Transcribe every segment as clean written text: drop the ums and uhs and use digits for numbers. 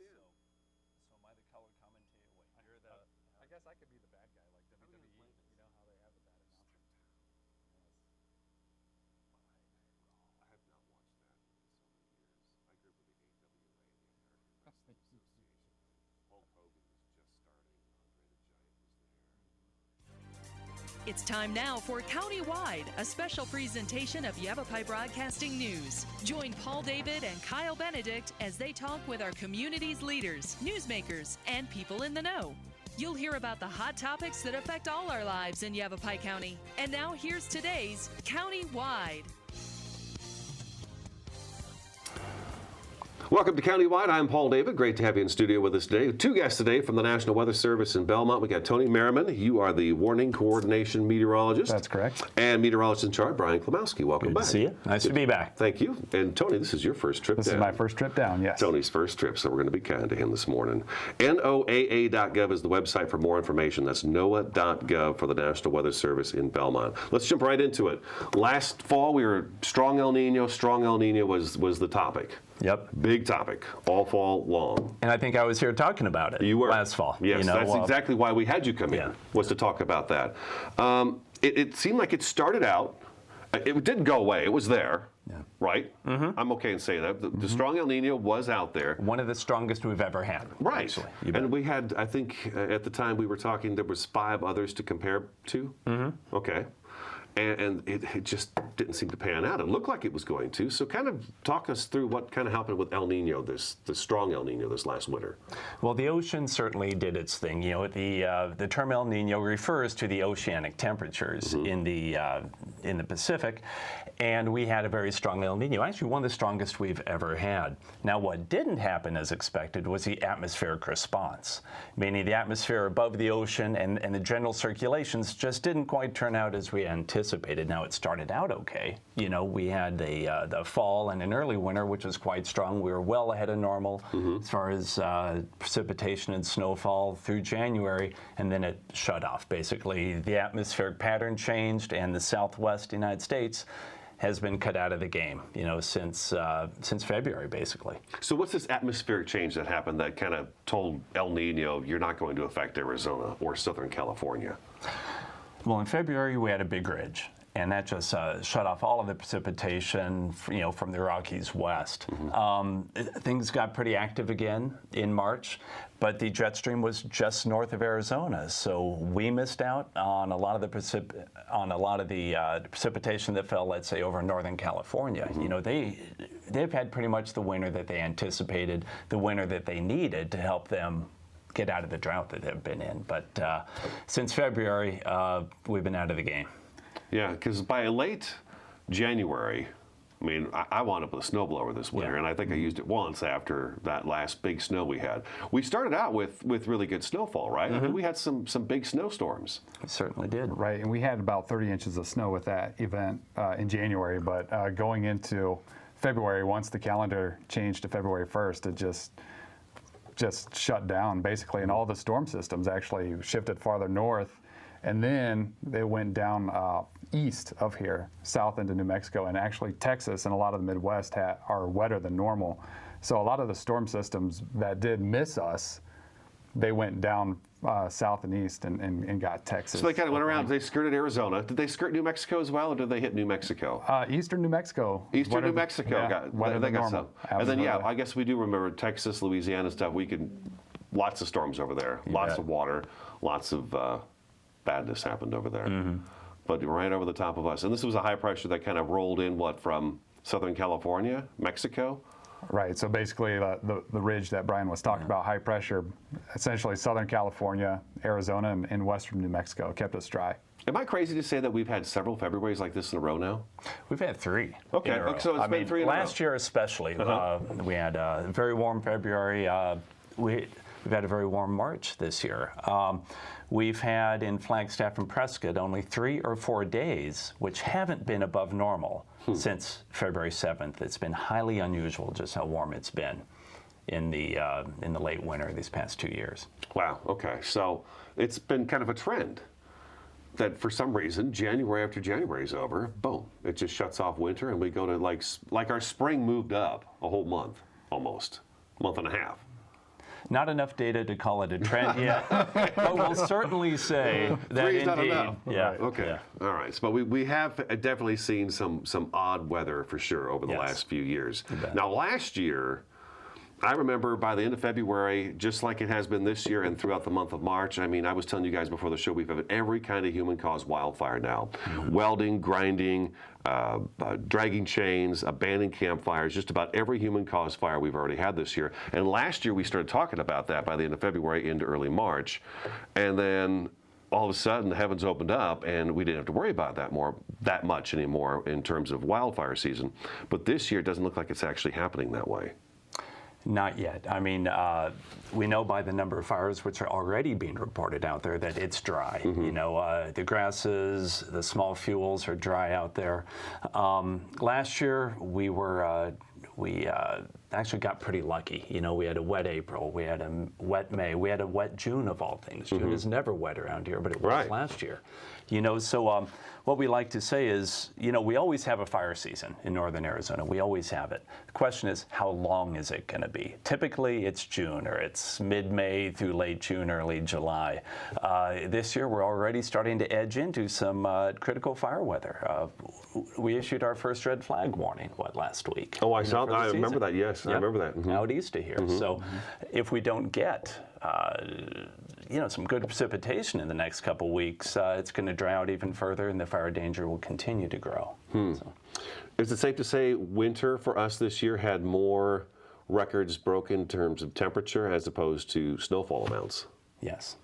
So am I the color commentator? Wait, you're the. I guess I could be the bad guy, like WWE. You know how they have the bad announcers. I have not watched that in so many years. I grew up with the AWA, the American Wrestling Association. Hulk Hogan was just starting. Andre the Giant was there. It's time now for Countywide, a special presentation of Yavapai Broadcasting News. Join Paul David and Kyle Benedict as they talk with our community's leaders, newsmakers, and people in the know. You'll hear about the hot topics that affect all our lives in Yavapai County. And now here's today's Countywide. Welcome to Countywide. I'm Paul David. Great to have you in studio with us today. Two guests today from the National Weather Service in Belmont. We got Tony Merriman. You are the Warning Coordination Meteorologist. That's correct. And meteorologist in charge, Brian Klimowski. Welcome back. Good to see you. Nice to be back. Thank you. And Tony, this is your first trip down. This is my first trip down, yes. Tony's first trip, so we're going to be kind to him this morning. NOAA.gov is the website for more information. That's NOAA.gov for the National Weather Service in Belmont. Let's jump right into it. Last fall, we were strong El Nino. Strong El Nino was the topic. Yep. Big topic, all fall long. And I think I was here talking about it. You were. Last fall. Yes, that's exactly why we had you come in, was to talk about that. It seemed like it started out, it didn't go away, it was there, right? Mm-hmm. I'm okay in saying that. The strong El Nino was out there. One of the strongest we've ever had. Right. Actually. And we had, I think, at the time we were talking, there was 5 others to compare to. Mm-hmm. Okay. And it just didn't seem to pan out. It looked like it was going to. So kind of talk us through what kind of happened with El Nino, the strong El Nino this last winter. Well, the ocean certainly did its thing. You know, the term El Nino refers to the oceanic temperatures in the Pacific, and we had a very strong El Nino, actually one of the strongest we've ever had. Now, what didn't happen as expected was the atmospheric response, meaning the atmosphere above the ocean and the general circulations just didn't quite turn out as we anticipated. Now, it started out okay. You know, we had the fall and an early winter, which was quite strong. We were well ahead of normal as far as precipitation and snowfall through January, and then it shut off. Basically, the atmospheric pattern changed, and the southwest United States has been cut out of the game, you know, since February, basically. So what's this atmospheric change that happened that kind of told El Nino you're not going to affect Arizona or Southern California? Well, in February, we had a big ridge, and that just shut off all of the precipitation, you know, from the Rockies west. Things got pretty active again in March, but the jet stream was just north of Arizona, so we missed out on a lot of the precipitation that fell, let's say, over Northern California. You know, they've had pretty much the winter that they anticipated, the winter that they needed to help them get out of the drought that they've been in. But since February, we've been out of the game. Yeah, because by late January, I mean, I wound up with a snowblower this winter, and I think I used it once after that last big snow we had. We started out with really good snowfall, right? I mean, we had some big snowstorms. We certainly did. Right, and we had about 30 inches of snow with that event in January, but going into February, once the calendar changed to February 1st, it just shut down basically, and all the storm systems actually shifted farther north, and then they went down east of here, south into New Mexico, and actually Texas and a lot of the Midwest are wetter than normal. So a lot of the storm systems that did miss us, they went down south and east and got Texas. So they kind of went around. They skirted Arizona. Did they skirt New Mexico as well, or did they hit New Mexico? Eastern New Mexico. Eastern New Mexico. They got some. And then, Absolutely. I guess we do remember Texas, Louisiana stuff. Lots of storms over there. Lots of water. Lots of badness happened over there. But right over the top of us. And this was a high pressure that kind of rolled in, from Southern California, Mexico? Right, so basically the ridge that Brian was talking about, high pressure, essentially Southern California, Arizona, and western New Mexico kept us dry. Am I crazy to say that we've had several Februaries like this in a row now? We've had 3. Okay, so it's been 3 in a row. Last year especially, we had a very warm February. We've had a very warm March this year. We've had in Flagstaff and Prescott only 3 or 4 days, which haven't been above normal since February 7th. It's been highly unusual just how warm it's been in the late winter these past 2 years. Wow. Okay. So it's been kind of a trend that for some reason January after January is over, boom, it just shuts off winter and we go to like our spring moved up a whole month almost, month and a half. Not enough data to call it a trend yet, but we'll certainly say that Three's not indeed. enough. Yeah. Okay. Yeah. All right. So, but we have definitely seen some odd weather for sure over the Yes. last few years. You bet. Now, last year, I remember by the end of February, just like it has been this year and throughout the month of March, I mean, I was telling you guys before the show, we've had every kind of human-caused wildfire now. Welding, grinding, dragging chains, abandoning campfires, just about every human-caused fire we've already had this year. And last year, we started talking about that by the end of February into early March. And then all of a sudden, the heavens opened up, and we didn't have to worry about that much anymore in terms of wildfire season. But this year, it doesn't look like it's actually happening that way. Not yet. I mean, we know by the number of fires which are already being reported out there that it's dry. You know, the grasses, the small fuels are dry out there. Last year, we actually got pretty lucky. You know, we had a wet April, we had a wet May, we had a wet June of all things. June is never wet around here, but it was last year. You know, so what we like to say is, you know, we always have a fire season in northern Arizona. We always have it. The question is, how long is it going to be? Typically, it's June, or it's mid-May through late June, early July. This year, we're already starting to edge into some critical fire weather. We issued our first red flag warning, last week? Oh, I season. remember that, yes. I remember that. Out east of here. So if we don't get you know, some good precipitation in the next couple weeks, it's going to dry out even further, and the fire danger will continue to grow. So. Is it safe to say winter for us this year had more records broken in terms of temperature as opposed to snowfall amounts? Yes.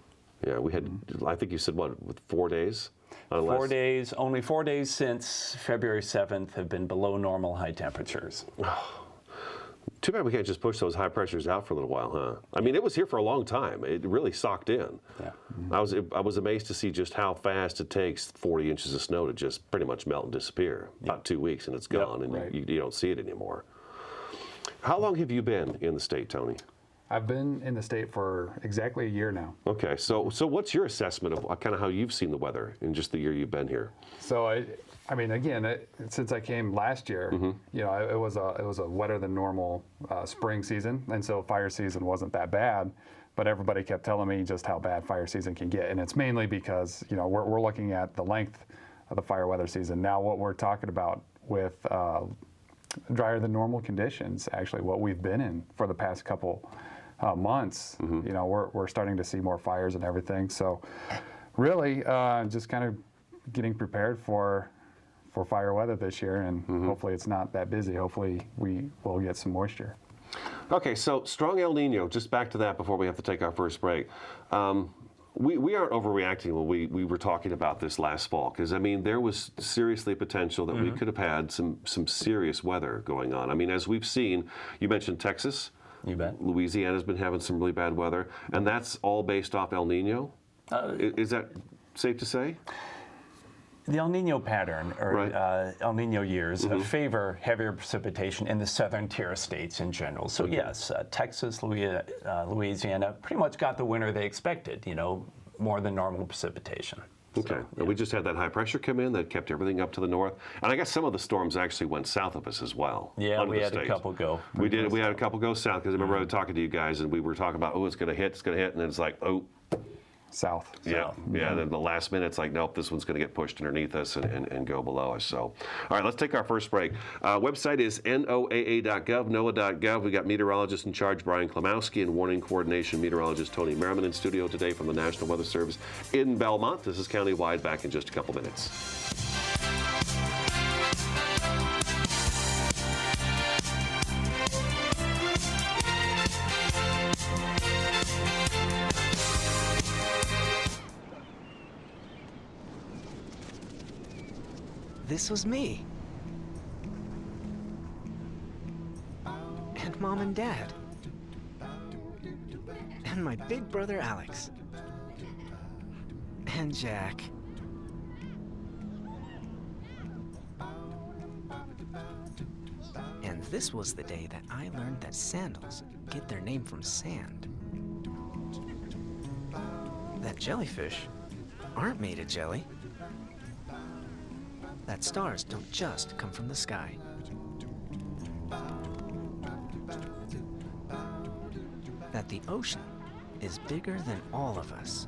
Yeah, we had, I think you said, what, with 4 days? Unless, 4 days, only 4 days since February 7th have been below normal high temperatures. Too bad we can't just push those high pressures out for a little while, huh? I mean, it was here for a long time. It really socked in. Yeah. I was amazed to see just how fast it takes 40 inches of snow to just pretty much melt and disappear. About 2 weeks and it's gone, and you don't see it anymore. How long have you been in the state, Tony? I've been in the state for exactly a year now. Okay, so what's your assessment of kind of how you've seen the weather in just the year you've been here? So I mean, again, since I came last year, you know, it was a wetter than normal spring season, and so fire season wasn't that bad. But everybody kept telling me just how bad fire season can get, and it's mainly because, you know, we're looking at the length of the fire weather season. Now, what we're talking about with drier than normal conditions, actually, what we've been in for the past couple months, you know, we're starting to see more fires and everything. So, really, just kind of getting prepared for fire weather this year, and hopefully it's not that busy. Hopefully we will get some moisture. Okay, so strong El Nino, just back to that before we have to take our first break. We aren't overreacting when we were talking about this last fall, because, I mean, there was seriously potential that we could have had some serious weather going on. I mean, as we've seen, you mentioned Texas. You bet. Louisiana's been having some really bad weather, and that's all based off El Nino? Is that safe to say? The El Nino pattern, or El Nino years, favor heavier precipitation in the southern tier states in general. So yes, Texas, Louisiana pretty much got the winter they expected, you know, more than normal precipitation. Okay, So, and we just had that high pressure come in that kept everything up to the north, and I guess some of the storms actually went south of us as well. Yeah, under we the had a state. couple go. We did. We had a couple go south, because I remember I was talking to you guys, and we were talking about, it's going to hit, and then it's like, South. yeah. Then the last minute, it's like, nope, this one's going to get pushed underneath us and go below us. So, all right, let's take our first break. Website is NOAA.gov, NOAA.gov. We got meteorologist in charge Brian Klimowski and warning coordination meteorologist Tony Merriman in studio today from the National Weather Service in Belmont. This is Countywide, back in just a couple minutes. This was me. And Mom and Dad. And my big brother Alex. And Jack. And this was the day that I learned that sandals get their name from sand. That jellyfish aren't made of jelly. That stars don't just come from the sky. That but the ocean is bigger than all of us.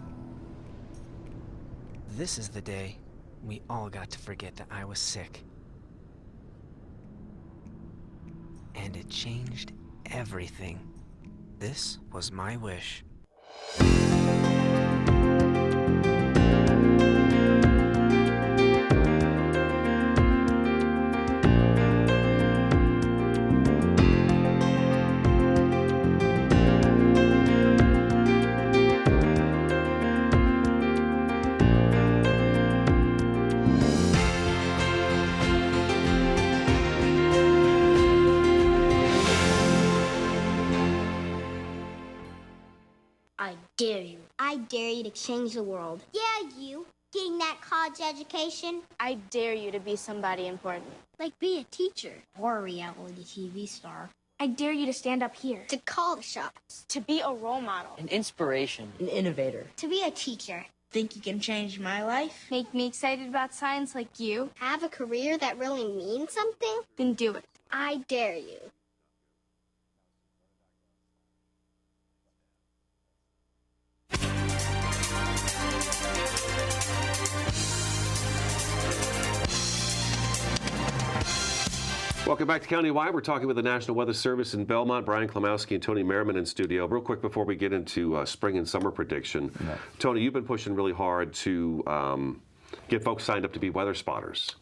This is the day we all got to forget that I was sick. And it changed everything. This was my wish. I dare you. I dare you to change the world. Yeah, you. Getting that college education. I dare you to be somebody important. Like be a teacher. Or a reality TV star. I dare you to stand up here. To call the shots. To be a role model. An inspiration. An innovator. To be a teacher. Think you can change my life? Make me excited about science like you. Have a career that really means something? Then do it. I dare you. Welcome back to Countywide. We're talking with the National Weather Service in Belmont. Brian Klimowski and Tony Merriman in studio. Real quick before we get into spring and summer prediction. Yeah. Tony, you've been pushing really hard to get folks signed up to be weather spotters.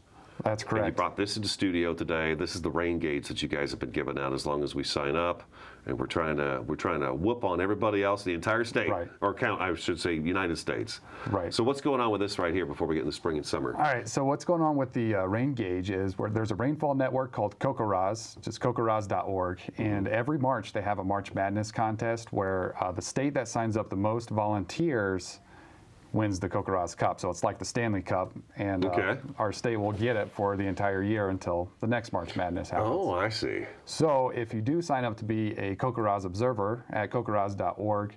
That's correct. And you brought this into studio today. This is the rain gauge that you guys have been giving out as long as we sign up, and we're trying to whoop on everybody else, the entire state, right. Or count, I should say, United States. Right. So what's going on with this right here before we get into spring and summer? All right. So what's going on with the rain gauge is where there's a rainfall network called CocoRa's, just cocoraz.org, and every March they have a March Madness contest where the state that signs up the most volunteers wins the CocoRa's Cup. So it's like the Stanley Cup, and our state will get it for the entire year until the next March Madness happens. Oh, I see. So if you do sign up to be a CocoRa's observer at cocoraz.org,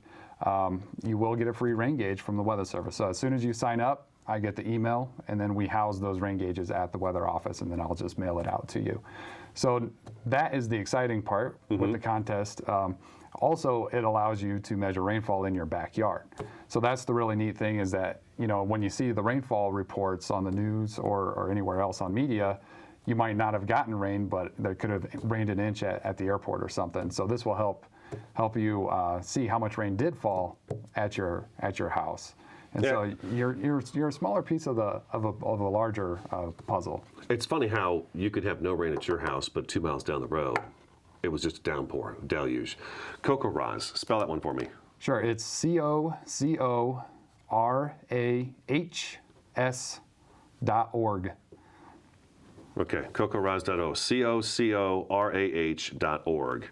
you will get a free rain gauge from the Weather Service. So as soon as you sign up, I get the email, and then we house those rain gauges at the weather office, and then I'll just mail it out to you. So that is the exciting part with the contest. Also, it allows you to measure rainfall in your backyard. So that's the really neat thing is that, you know, when you see the rainfall reports on the news or anywhere else on media, you might not have gotten rain, but there could have rained an inch at the airport or something. So this will help you see how much rain did fall at your house. And so you're a smaller piece of a larger puzzle. It's funny how you could have no rain at your house, but 2 miles down the road, it was just a downpour, deluge. CocoRa's, spell that one for me. Sure, it's CocoRahs.org. Okay, cocoraz.org, CocoRah.org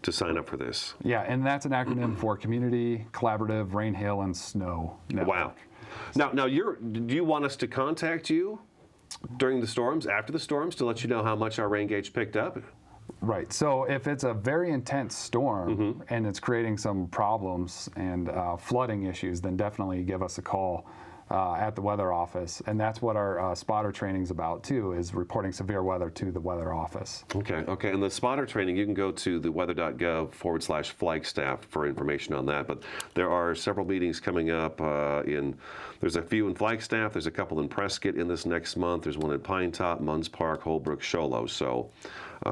to sign up for this. Yeah, and that's an acronym for Community Collaborative Rain, Hail, and Snow Network. Wow. Now, do you want us to contact you during the storms, after the storms, to let you know how much our rain gauge picked up? Right. So if it's a very intense storm and it's creating some problems and flooding issues, then definitely give us a call at the weather office. And that's what our spotter training is about, too, is reporting severe weather to the weather office. Okay. And the spotter training, you can go to the weather.gov/Flagstaff for information on that. But there are several meetings coming up there's a few in Flagstaff, there's a couple in Prescott in this next month, there's one in Pine Top, Munns Park, Holbrook, Show Low. So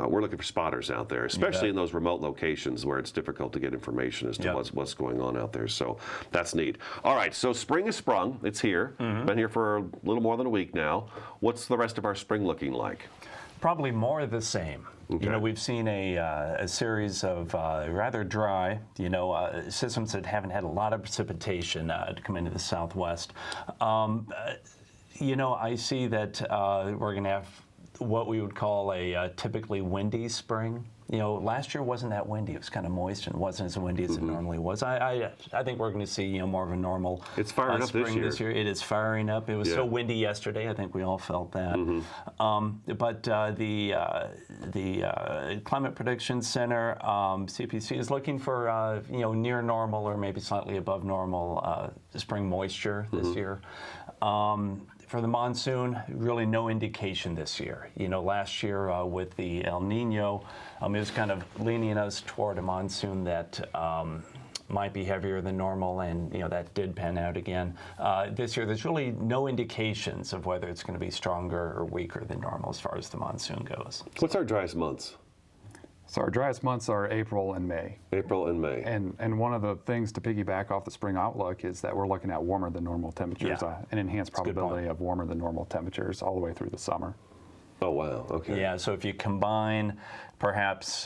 we're looking for spotters out there, especially in those remote locations where it's difficult to get information as to what's going on out there. So that's neat. All right, so spring has sprung. It's here. Been here for a little more than a week now. What's the rest of our spring looking like? Probably more of the same. Okay. You know, we've seen a series of rather dry, systems that haven't had a lot of precipitation to come into the southwest. I see that we're going to have what we would call a typically windy spring. Last year wasn't that windy. It was kind of moist and wasn't as windy as it normally was. I think we're going to see more of a normal it's firing up spring this year. It is firing up. It was so windy yesterday. I think we all felt that. But the Climate Prediction Center, CPC, is looking for near normal or maybe slightly above normal spring moisture this year. For the monsoon, really no indication this year. Last year with the El Nino, it was kind of leaning us toward a monsoon that might be heavier than normal, and that did pan out again. This year, there's really no indications of whether it's going to be stronger or weaker than normal as far as the monsoon goes. What's our driest months? So our driest months are April and May. April and May. And one of the things to piggyback off the spring outlook is that we're looking at warmer than normal temperatures, an enhanced probability of warmer than normal temperatures all the way through the summer. Oh, wow. Okay. Yeah, so if you combine perhaps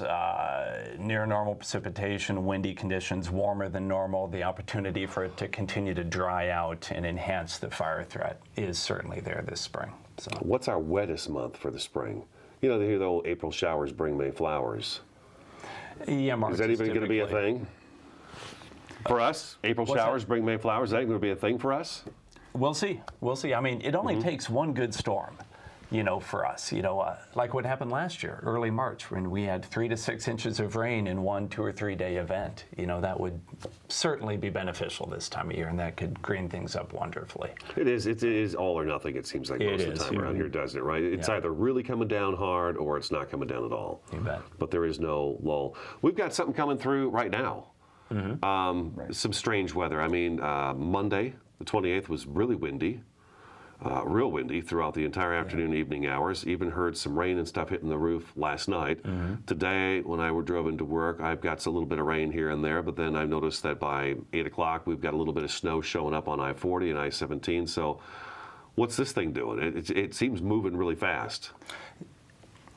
near normal precipitation, windy conditions, warmer than normal, the opportunity for it to continue to dry out and enhance the fire threat is certainly there this spring. So, what's our wettest month for the spring? They hear the old April showers bring May flowers. Yeah, March is that even going to be a thing? For us, April showers bring May flowers, is that going to be a thing for us? We'll see. We'll see. I mean, it only takes one good storm, for us. Like what happened last year, early March, when we had 3 to 6 inches of rain in 1 2 or 3 day event. That would certainly be beneficial this time of year, and that could green things up wonderfully. It is all or nothing, it seems like most of the time around here, doesn't it, right? It's either really coming down hard or it's not coming down at all. You bet. But there is no lull. We've got something coming through right now. Some strange weather. I mean, Monday, the 28th, was really windy. Real windy throughout the entire afternoon, evening hours. Even heard some rain and stuff hitting the roof last night. Today, when I drove into work, I've got a little bit of rain here and there, but then I've noticed that by 8 o'clock, we've got a little bit of snow showing up on I-40 and I-17. So what's this thing doing? It seems moving really fast.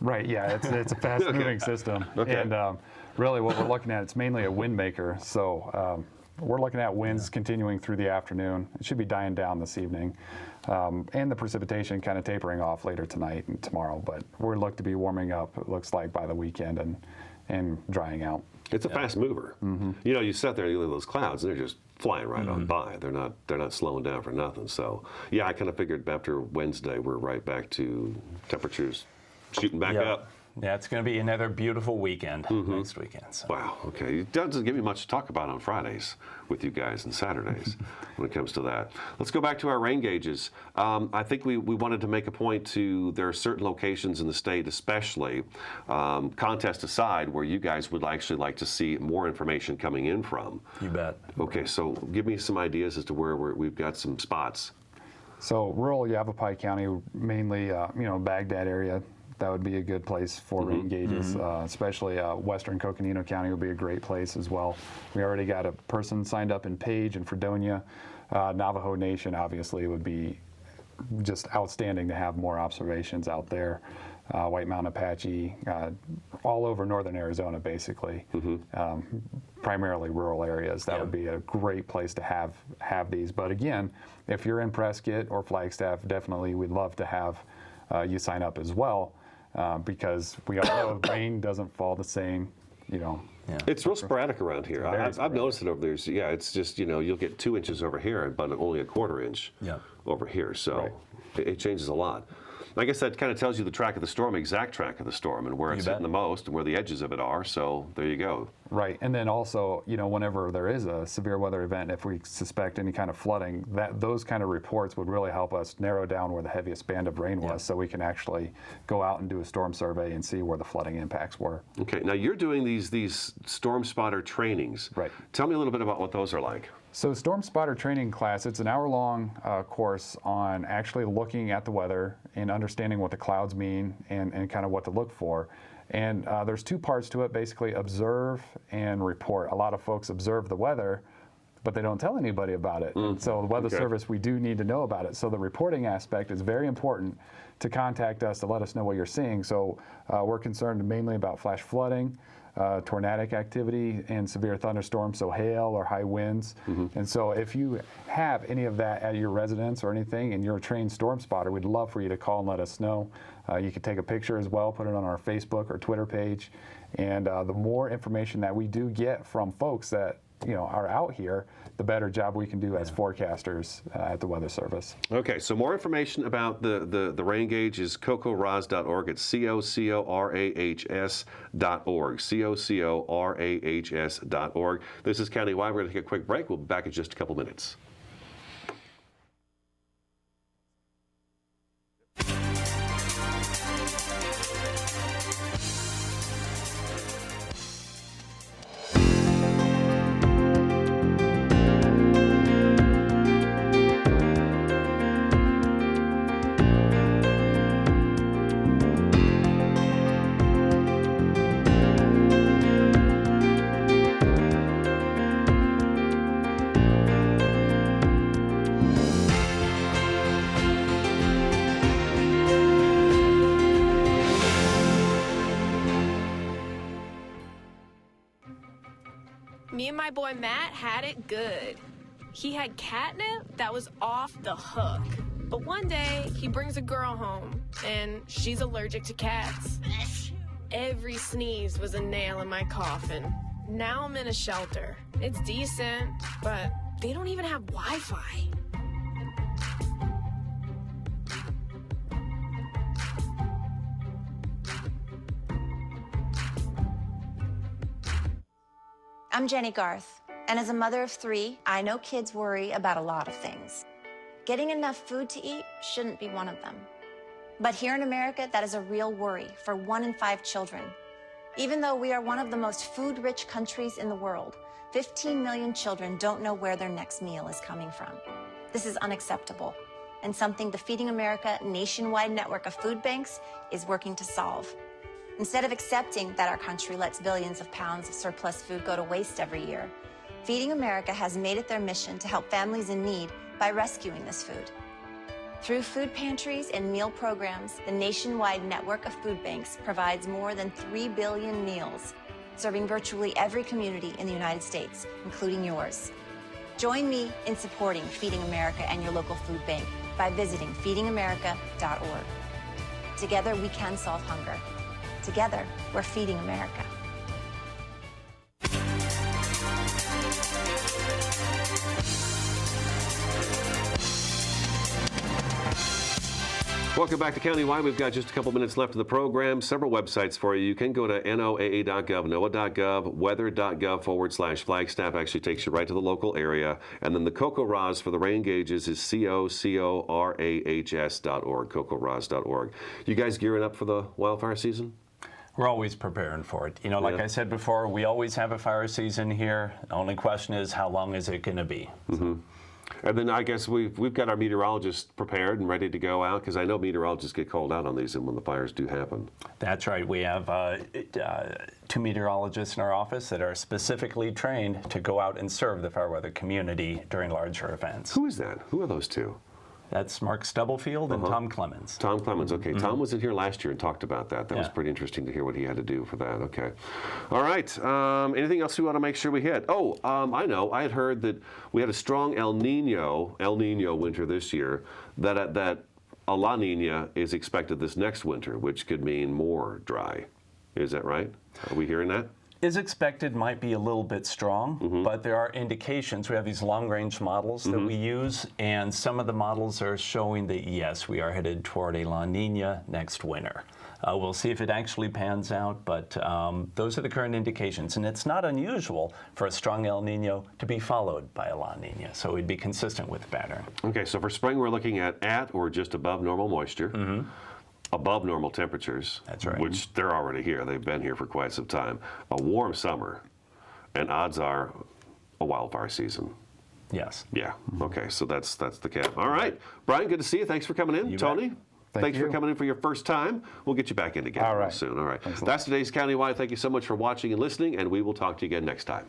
Right, yeah, it's a fast-moving system. Okay. And really what we're looking at, it's mainly a wind maker. So we're looking at winds continuing through the afternoon. It should be dying down this evening. And the precipitation kind of tapering off later tonight and tomorrow. But we're looked to be warming up, it looks like, by the weekend and drying out. It's a fast mover. You sit there and you look at those clouds, and they're just flying right on by. They're not slowing down for nothing. So, yeah, I kind of figured after Wednesday, we're right back to temperatures shooting back up. Yeah, it's going to be another beautiful weekend next weekend. So. Wow, okay. It doesn't give me much to talk about on Fridays with you guys and Saturdays when it comes to that. Let's go back to our rain gauges. I think we wanted to make a point to there are certain locations in the state, especially, contest aside, where you guys would actually like to see more information coming in from. You bet. Okay, so give me some ideas as to where we've got some spots. So rural Yavapai County, mainly, Baghdad area, that would be a good place for rain gauges, especially western Coconino County would be a great place as well. We already got a person signed up in Page and Fredonia. Navajo Nation obviously would be just outstanding to have more observations out there. White Mountain Apache, all over northern Arizona basically, primarily rural areas. That would be a great place to have these. But again, if you're in Prescott or Flagstaff, definitely we'd love to have you sign up as well. Because we all know rain doesn't fall the same, It's real sporadic around here. I've noticed it over there. So, yeah, it's just, you'll get 2 inches over here, but only a quarter inch over here. So it changes a lot. I guess that kind of tells you the track of the storm, exact track of the storm, and where it's hitting the most and where the edges of it are. So there you go. Right. And then also, whenever there is a severe weather event, if we suspect any kind of flooding, those kind of reports would really help us narrow down where the heaviest band of rain was, so we can actually go out and do a storm survey and see where the flooding impacts were. Okay. Now you're doing these storm spotter trainings. Right. Tell me a little bit about what those are like. So Storm Spotter training class, it's an hour-long course on actually looking at the weather and understanding what the clouds mean and kind of what to look for. And there's 2 parts to it, basically observe and report. A lot of folks observe the weather, but they don't tell anybody about it. So the Weather Service, we do need to know about it. So the reporting aspect is very important to contact us to let us know what you're seeing. So we're concerned mainly about flash flooding, tornadic activity, and severe thunderstorms, so hail or high winds. And so if you have any of that at your residence or anything and you're a trained storm spotter, we'd love for you to call and let us know. You can take a picture as well, put it on our Facebook or Twitter page. And the more information that we do get from folks that are out here, the better job we can do as forecasters at the Weather Service. Okay, so more information about the rain gauge is cocorahs.org. It's COCORAHS.org. COCORAHS.org. This is Countywide. We're going to take a quick break. We'll be back in just a couple minutes. Me and my boy Matt had it good. He had catnip that was off the hook. But one day, he brings a girl home, and she's allergic to cats. Every sneeze was a nail in my coffin. Now I'm in a shelter. It's decent, but they don't even have Wi-Fi. I'm Jenny Garth, and as a mother of 3, I know kids worry about a lot of things. Getting enough food to eat shouldn't be one of them. But here in America, that is a real worry for 1 in 5 children. Even though we are one of the most food-rich countries in the world, 15 million children don't know where their next meal is coming from. This is unacceptable, and something the Feeding America nationwide network of food banks is working to solve. Instead of accepting that our country lets billions of pounds of surplus food go to waste every year, Feeding America has made it their mission to help families in need by rescuing this food. Through food pantries and meal programs, the nationwide network of food banks provides more than 3 billion meals, serving virtually every community in the United States, including yours. Join me in supporting Feeding America and your local food bank by visiting feedingamerica.org. Together, we can solve hunger. Together, we're feeding America. Welcome back to Countywide. We've got just a couple minutes left of the program. Several websites for you. You can go to noaa.gov, noaa.gov, weather.gov/Flagstaff. Actually takes you right to the local area. And then the CocoRAHS for the rain gauges is CoCoRAHS.org, CocoRAHS.org. You guys gearing up for the wildfire season? We're always preparing for it. You know, like I said before, we always have a fire season here. The only question is, how long is it going to be? Mm-hmm. And then I guess we've got our meteorologists prepared and ready to go out, because I know meteorologists get called out on these and when the fires do happen. That's right. We have 2 meteorologists in our office that are specifically trained to go out and serve the fire weather community during larger events. Who is that? Who are those 2? That's Mark Stubblefield and Tom Clemens. Tom Clemens, okay. Tom was in here last year and talked about that. That was pretty interesting to hear what he had to do for that. Okay. All right. Anything else we want to make sure we hit? Oh, I know. I had heard that we had a strong El Nino winter this year, that a La Nina is expected this next winter, which could mean more dry. Is that right? Are we hearing that? Is expected might be a little bit strong, but there are indications. We have these long-range models that we use, and some of the models are showing that, yes, we are headed toward a La Nina next winter. We'll see if it actually pans out, but those are the current indications. And it's not unusual for a strong El Nino to be followed by a La Nina, so we'd be consistent with the pattern. Okay, so for spring, we're looking at or just above normal moisture. Above normal temperatures. That's right. Which they're already here. They've been here for quite some time. A warm summer, and odds are a wildfire season. Yes. Yeah. Okay. So that's the cap. All right, Brian. Good to see you. Thanks for coming in. Tony. Thanks for coming in for your first time. We'll get you back in again real soon. All right. That's today's Countywide. Thank you so much for watching and listening, and we will talk to you again next time.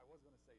I was going to say